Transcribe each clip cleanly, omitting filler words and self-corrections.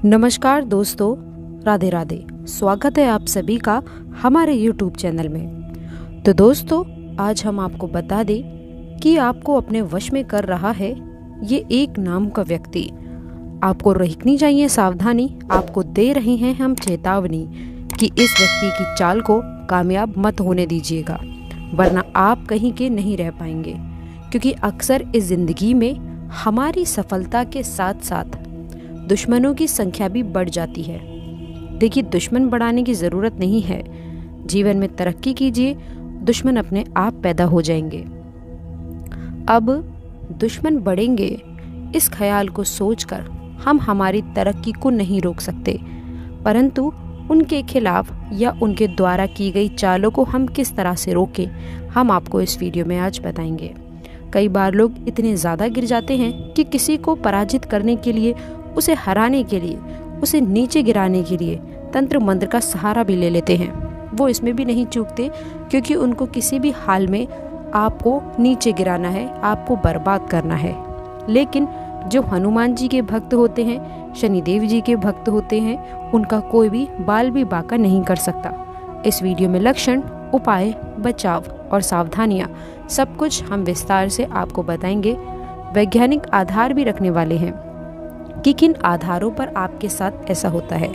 नमस्कार दोस्तों, राधे राधे। स्वागत है आप सभी का हमारे YouTube चैनल में। तो दोस्तों, आज हम आपको बता दें कि आपको अपने वश में कर रहा है ये एक नाम का व्यक्ति। आपको रखनी चाहिए सावधानी। आपको दे रहे हैं हम चेतावनी कि इस व्यक्ति की चाल को कामयाब मत होने दीजिएगा, वरना आप कहीं के नहीं रह पाएंगे। क्योंकि अक्सर इस जिंदगी में हमारी सफलता के साथ साथ दुश्मनों की संख्या भी बढ़ जाती है। देखिए, दुश्मन बढ़ाने की ज़रूरत नहीं है। जीवन में तरक्की कीजिए, दुश्मन अपने आप पैदा हो जाएंगे। अब दुश्मन बढ़ेंगे इस ख्याल को सोचकर हम हमारी तरक्की को नहीं रोक सकते, परंतु उनके खिलाफ या उनके द्वारा की गई चालों को हम किस तरह से रोकें, हम आपको इस वीडियो में आज बताएंगे। कई बार लोग इतने ज़्यादा गिर जाते हैं कि किसी को पराजित करने के लिए, उसे हराने के लिए, उसे नीचे गिराने के लिए तंत्र मंत्र का सहारा भी ले लेते हैं। वो इसमें भी नहीं चूकते, क्योंकि उनको किसी भी हाल में आपको नीचे गिराना है, आपको बर्बाद करना है। लेकिन जो हनुमान जी के भक्त होते हैं, शनिदेव जी के भक्त होते हैं, उनका कोई भी बाल भी बांका नहीं कर सकता। इस वीडियो में लक्षण, उपाय, बचाव और सावधानियां सब कुछ हम विस्तार से आपको बताएंगे। वैज्ञानिक आधार भी रखने वाले हैं कि किन आधारों पर आपके साथ ऐसा होता है।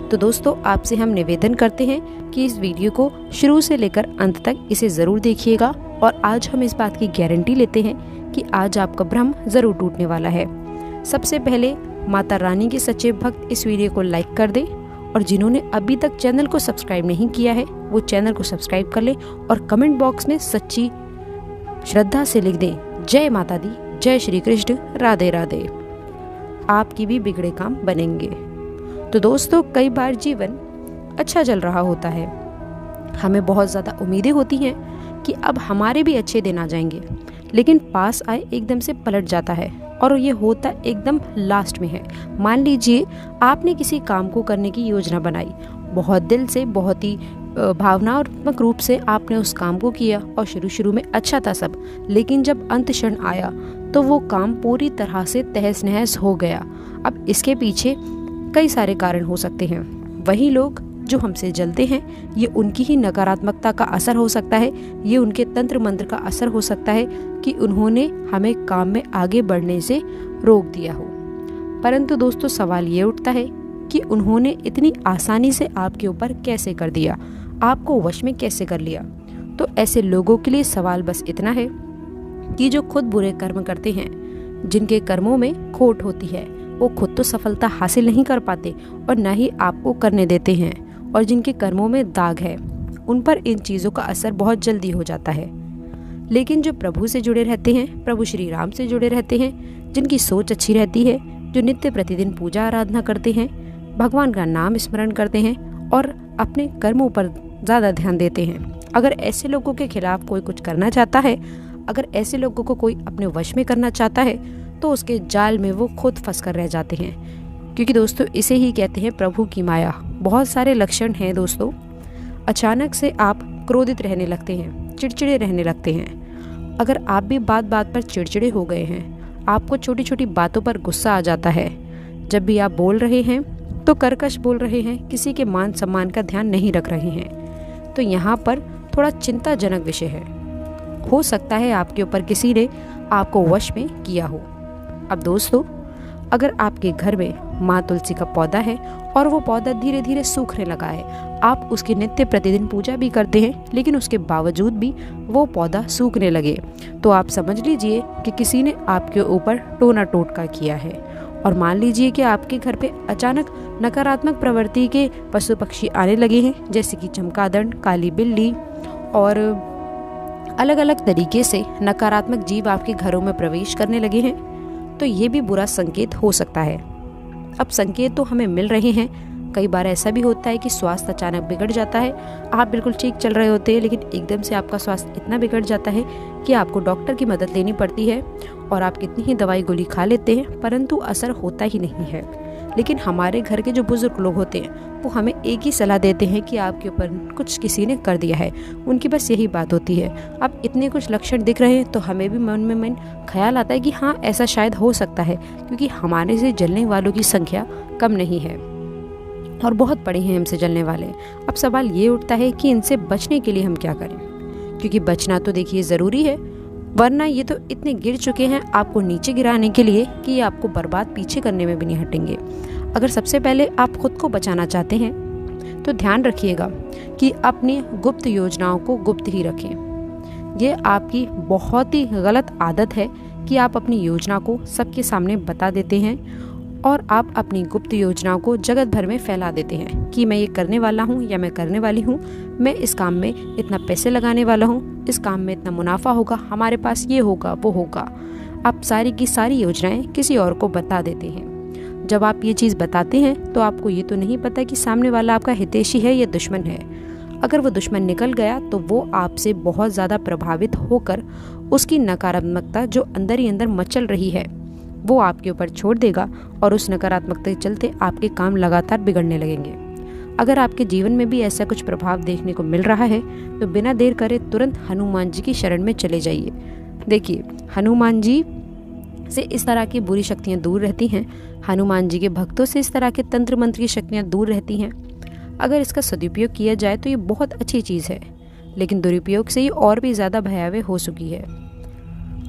तो दोस्तों, आपसे हम निवेदन करते हैं कि इस वीडियो को शुरू से लेकर अंत तक इसे ज़रूर देखिएगा। और आज हम इस बात की गारंटी लेते हैं कि आज आपका भ्रम ज़रूर टूटने वाला है। सबसे पहले माता रानी के सच्चे भक्त इस वीडियो को लाइक कर दें, और जिन्होंने अभी तक चैनल को सब्सक्राइब नहीं किया है वो चैनल को सब्सक्राइब कर लें और कमेंट बॉक्स में सच्ची श्रद्धा से लिख दें, जय माता दी, जय श्री कृष्ण, राधे राधे। आपकी भी बिगड़े काम बनेंगे। तो दोस्तों, कई बार जीवन अच्छा चल रहा होता है, हमें बहुत ज़्यादा उम्मीदें होती हैं कि अब हमारे भी अच्छे दिन आ जाएंगे, लेकिन पास आए एकदम से पलट जाता है, और ये होता एकदम लास्ट में है। मान लीजिए आपने किसी काम को करने की योजना बनाई, बहुत दिल से, बहुत ही भावनात्मक रूप से आपने उस काम को किया, और शुरू में अच्छा था सब, लेकिन जब अंत क्षण आया तो वो काम पूरी तरह से तहस नहस हो गया। अब इसके पीछे कई सारे कारण हो सकते हैं। वही लोग जो हमसे जलते हैं, ये उनकी ही नकारात्मकता का असर हो सकता है, ये उनके तंत्र मंत्र का असर हो सकता है कि उन्होंने हमें काम में आगे बढ़ने से रोक दिया हो। परंतु दोस्तों, सवाल ये उठता है कि उन्होंने इतनी आसानी से आपके ऊपर कैसे कर दिया, आपको वश में कैसे कर लिया। तो ऐसे लोगों के लिए सवाल बस इतना है कि जो खुद बुरे कर्म करते हैं, जिनके कर्मों में खोट होती है, वो खुद तो सफलता हासिल नहीं कर पाते और न ही आपको करने देते हैं, और जिनके कर्मों में दाग है, उन पर इन चीज़ों का असर बहुत जल्दी हो जाता है। लेकिन जो प्रभु से जुड़े रहते हैं, प्रभु श्री राम से जुड़े रहते हैं, जिनकी सोच अच्छी रहती है, जो नित्य प्रतिदिन पूजा आराधना करते हैं, भगवान का नाम स्मरण करते हैं और अपने कर्मों पर ज़्यादा ध्यान देते हैं, अगर ऐसे लोगों के खिलाफ कोई कुछ करना चाहता है, अगर ऐसे लोगों को कोई अपने वश में करना चाहता है, तो उसके जाल में वो खुद फंस कर रह जाते हैं। क्योंकि दोस्तों, इसे ही कहते हैं प्रभु की माया। बहुत सारे लक्षण हैं दोस्तों। अचानक से आप क्रोधित रहने लगते हैं, चिड़चिड़े रहने लगते हैं। अगर आप भी बात बात पर चिड़चिड़े हो गए हैं, आपको छोटी छोटी बातों पर गुस्सा आ जाता है, जब भी आप बोल रहे हैं तो कर्कश बोल रहे हैं, किसी के मान सम्मान का ध्यान नहीं रख रहे हैं, तो यहाँ पर थोड़ा चिंताजनक विषय है। हो सकता है आपके ऊपर किसी ने आपको वश में किया हो। अब दोस्तों, अगर आपके घर में माँ तुलसी का पौधा है और वो पौधा धीरे धीरे सूखने लगा है, आप उसकी नित्य प्रतिदिन पूजा भी करते हैं, लेकिन उसके बावजूद भी वो पौधा सूखने लगे, तो आप समझ लीजिए कि किसी ने आपके ऊपर टोना टोटका किया है। और मान लीजिए कि आपके घर पे अचानक नकारात्मक प्रवृत्ति के पशु पक्षी आने लगे हैं, जैसे कि चमगादड़, काली बिल्ली और अलग अलग तरीके से नकारात्मक जीव आपके घरों में प्रवेश करने लगे हैं, तो ये भी बुरा संकेत हो सकता है। अब संकेत तो हमें मिल रहे हैं। कई बार ऐसा भी होता है कि स्वास्थ्य अचानक बिगड़ जाता है। आप बिल्कुल ठीक चल रहे होते हैं, लेकिन एकदम से आपका स्वास्थ्य इतना बिगड़ जाता है कि आपको डॉक्टर की मदद लेनी पड़ती है, और आप कितनी ही दवाई गोली खा लेते हैं, परंतु असर होता ही नहीं है। लेकिन हमारे घर के जो बुजुर्ग लोग होते हैं वो हमें एक ही सलाह देते हैं कि आपके ऊपर कुछ किसी ने कर दिया है। उनकी बस यही बात होती है। अब इतने कुछ लक्षण दिख रहे हैं तो हमें भी मन में मन ख्याल आता है कि हाँ, ऐसा शायद हो सकता है, क्योंकि हमारे से जलने वालों की संख्या कम नहीं है और बहुत बड़े हैं हमसे जलने वाले। अब सवाल ये उठता है कि इनसे बचने के लिए हम क्या करें, क्योंकि बचना तो देखिए ज़रूरी है, वरना ये तो इतने गिर चुके हैं आपको नीचे गिराने के लिए कि ये आपको बर्बाद पीछे करने में भी नहीं हटेंगे। अगर सबसे पहले आप खुद को बचाना चाहते हैं तो ध्यान रखिएगा कि अपनी गुप्त योजनाओं को गुप्त ही रखें। ये आपकी बहुत ही गलत आदत है कि आप अपनी योजना को सबके सामने बता देते हैं और आप अपनी गुप्त योजनाओं को जगत भर में फैला देते हैं कि मैं ये करने वाला हूँ या मैं करने वाली हूँ, मैं इस काम में इतना पैसे लगाने वाला हूँ, इस काम में इतना मुनाफा होगा, हमारे पास ये होगा वो होगा। आप सारी की सारी योजनाएं किसी और को बता देते हैं। जब आप ये चीज़ बताते हैं तो आपको ये तो नहीं पता कि सामने वाला आपका हितैषी है या दुश्मन है। अगर वो दुश्मन निकल गया तो वो आपसे बहुत ज़्यादा प्रभावित होकर उसकी नकारात्मकता जो अंदर ही अंदर मचल रही है वो आपके ऊपर छोड़ देगा और उस नकारात्मकता के चलते आपके काम लगातार बिगड़ने लगेंगे। अगर आपके जीवन में भी ऐसा कुछ प्रभाव देखने को मिल रहा है तो बिना देर करे तुरंत हनुमान जी की शरण में चले जाइए। देखिए, हनुमान जी से इस तरह की बुरी शक्तियाँ दूर रहती हैं। हनुमान जी के भक्तों से इस तरह के तंत्र मंत्र की शक्तियाँ दूर रहती हैं। अगर इसका सदुपयोग किया जाए तो ये बहुत अच्छी चीज़ है, लेकिन दुरुपयोग से ये और भी ज़्यादा भयावह हो चुकी है।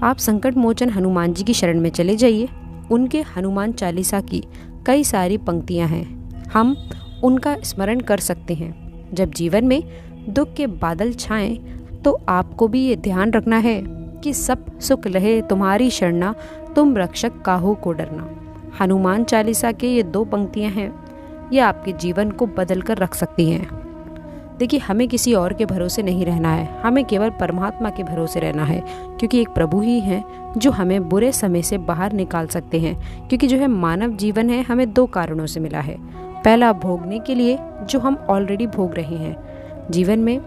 आप संकट मोचन हनुमान जी की शरण में चले जाइए। उनके हनुमान चालीसा की कई सारी पंक्तियां हैं, हम उनका स्मरण कर सकते हैं। जब जीवन में दुख के बादल छाएं तो आपको भी ये ध्यान रखना है कि सब सुख रहे तुम्हारी शरणा, तुम रक्षक काहू को डरना। हनुमान चालीसा के ये 2 पंक्तियां हैं, ये आपके जीवन को बदल कर रख सकती हैं। देखिए, हमें किसी और के भरोसे नहीं रहना है, हमें केवल परमात्मा के भरोसे रहना है, क्योंकि एक प्रभु ही हैं जो हमें बुरे समय से बाहर निकाल सकते हैं। क्योंकि जो है मानव जीवन है हमें 2 कारणों से मिला है। पहला, भोगने के लिए जो हम ऑलरेडी भोग रहे हैं। जीवन में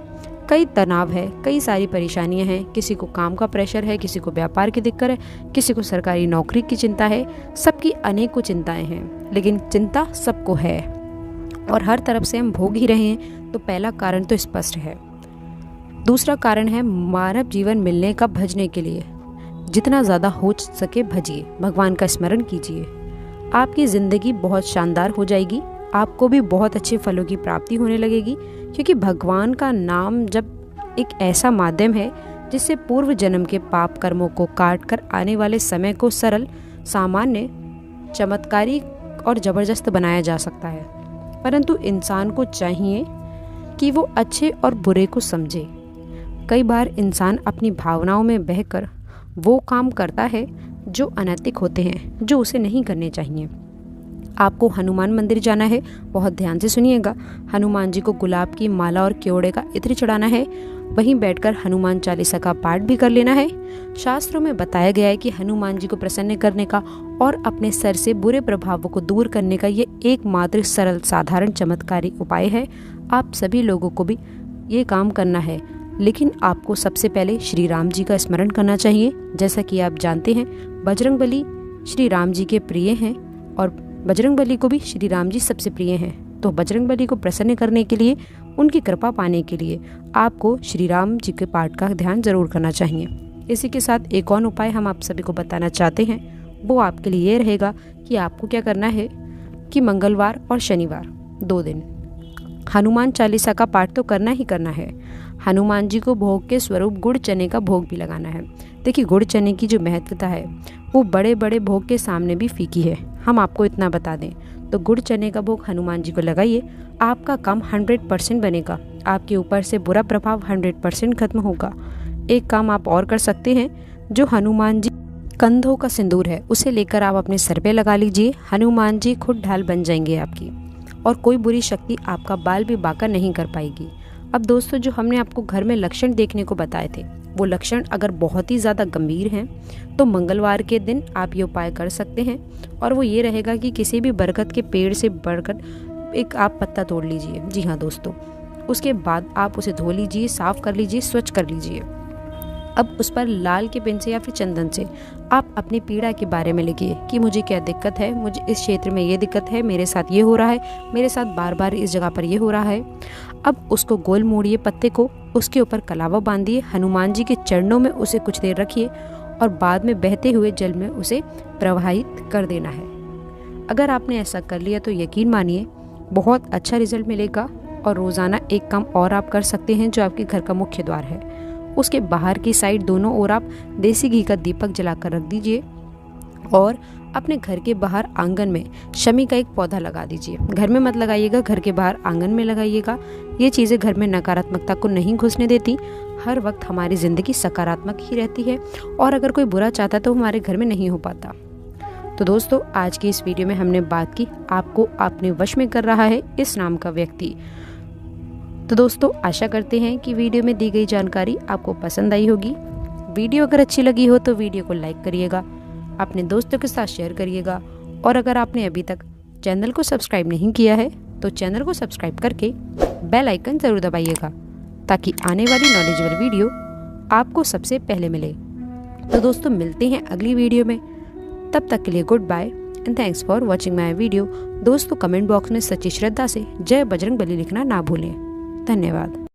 कई तनाव है, कई सारी परेशानियां हैं। किसी को काम का प्रेशर है, किसी को व्यापार की दिक्कत है, किसी को सरकारी नौकरी की चिंता है। सबकी अनेकों चिंताएं हैं, लेकिन चिंता सबको है और हर तरफ से हम भोग ही रहे हैं। तो पहला कारण तो स्पष्ट है। दूसरा कारण है मानव जीवन मिलने का भजने के लिए जितना ज़्यादा हो सके भजिए, भगवान का स्मरण कीजिए। आपकी ज़िंदगी बहुत शानदार हो जाएगी, आपको भी बहुत अच्छे फलों की प्राप्ति होने लगेगी। क्योंकि भगवान का नाम जब एक ऐसा माध्यम है जिससे पूर्व जन्म के पाप कर्मों को काट कर आने वाले समय को सरल, सामान्य, चमत्कारी और ज़बरदस्त बनाया जा सकता है। परंतु इंसान को चाहिए कि वो अच्छे और बुरे को समझे। कई बार इंसान अपनी भावनाओं में बहकर वो काम करता है जो अनैतिक होते हैं, जो उसे नहीं करने चाहिए। आपको हनुमान मंदिर जाना है, बहुत ध्यान से सुनिएगा। हनुमान जी को गुलाब की माला और केवड़े का इत्र चढ़ाना है। वहीं बैठकर हनुमान चालीसा का पाठ भी कर लेना है। शास्त्रों में बताया गया है कि हनुमान जी को प्रसन्न करने का और अपने सर से बुरे प्रभावों को दूर करने का ये एकमात्र सरल, साधारण, चमत्कारी उपाय है। आप सभी लोगों को भी ये काम करना है, लेकिन आपको सबसे पहले श्री राम जी का स्मरण करना चाहिए। जैसा कि आप जानते हैं, बजरंगबली श्री राम जी के प्रिय हैं और बजरंगबली को भी श्री राम जी सबसे प्रिय हैं। तो बजरंगबली को प्रसन्न करने के लिए, उनकी कृपा पाने के लिए आपको श्री राम जी के पाठ का ध्यान जरूर करना चाहिए। इसी के साथ एक और उपाय हम आप सभी को बताना चाहते हैं। वो आपके लिए ये रहेगा कि आपको क्या करना है कि मंगलवार और शनिवार 2 दिन हनुमान चालीसा का पाठ तो करना ही करना है। हनुमान जी को भोग के स्वरूप गुड़ चने का भोग भी लगाना है। देखिए, गुड़ चने की जो महत्वता है वो बड़े बड़े भोग के सामने भी फीकी है। हम आपको इतना बता दें तो गुड़ चने का भोग हनुमान जी को लगाइए, आपका काम 100% बनेगा। आपके ऊपर से बुरा प्रभाव 100% खत्म होगा। एक काम आप और कर सकते हैं, जो हनुमान जी कंधों का सिंदूर है उसे लेकर आप अपने सर पे लगा लीजिए। हनुमान जी खुद ढाल बन जाएंगे आपकी, और कोई बुरी शक्ति आपका बाल भी बांका नहीं कर पाएगी। अब दोस्तों, जो हमने आपको घर में लक्षण देखने को बताए थे, वो लक्षण अगर बहुत ही ज़्यादा गंभीर हैं तो मंगलवार के दिन आप ये उपाय कर सकते हैं। और वो ये रहेगा कि किसी भी बरगद के पेड़ से बढ़कर एक आप पत्ता तोड़ लीजिए। जी हाँ दोस्तों, उसके बाद आप उसे धो लीजिए, साफ़ कर लीजिए, स्वच्छ कर लीजिए। अब उस पर लाल के पेन से या फिर चंदन से आप अपनी पीड़ा के बारे में लिखिए कि मुझे क्या दिक्कत है, मुझे इस क्षेत्र में ये दिक्कत है, मेरे साथ ये हो रहा है, मेरे साथ बार बार इस जगह पर ये हो रहा है। अब उसको गोल मोड़िए पत्ते को, उसके ऊपर कलावा बांधिए, हनुमान जी के चरणों में उसे कुछ देर रखिए और बाद में बहते हुए जल में उसे प्रवाहित कर देना है। अगर आपने ऐसा कर लिया तो यकीन मानिए बहुत अच्छा रिजल्ट मिलेगा। और रोज़ाना एक काम और आप कर सकते हैं जो आपके घर का मुख्य द्वार है, उसके बाहर की साइड दोनों ओर आप देसी घी का दीपक जलाकर रख दीजिए और अपने घर के बाहर आंगन में शमी का एक पौधा लगा दीजिए। घर में मत लगाइएगा, घर के बाहर आंगन में लगाइएगा। ये चीज़ें घर में नकारात्मकता को नहीं घुसने देती। हर वक्त हमारी ज़िंदगी सकारात्मक ही रहती है और अगर कोई बुरा चाहता तो हमारे घर में नहीं हो पाता। तो दोस्तों, आज की इस वीडियो में हमने बात की आपको अपने वश में कर रहा है इस नाम का व्यक्ति। तो दोस्तों, आशा करते हैं कि वीडियो में दी गई जानकारी आपको पसंद आई होगी। वीडियो अगर अच्छी लगी हो तो वीडियो को लाइक करिएगा, अपने दोस्तों के साथ शेयर करिएगा और अगर आपने अभी तक चैनल को सब्सक्राइब नहीं किया है तो चैनल को सब्सक्राइब करके बेल आइकन ज़रूर दबाइएगा ताकि आने वाली नॉलेजेबल वीडियो आपको सबसे पहले मिले। तो दोस्तों, मिलते हैं अगली वीडियो में। तब तक के लिए goodbye and thanks for watching my video. दोस्तों, कमेंट बॉक्स में सच्ची श्रद्धा से जय बजरंगबली लिखना ना भूलें। धन्यवाद।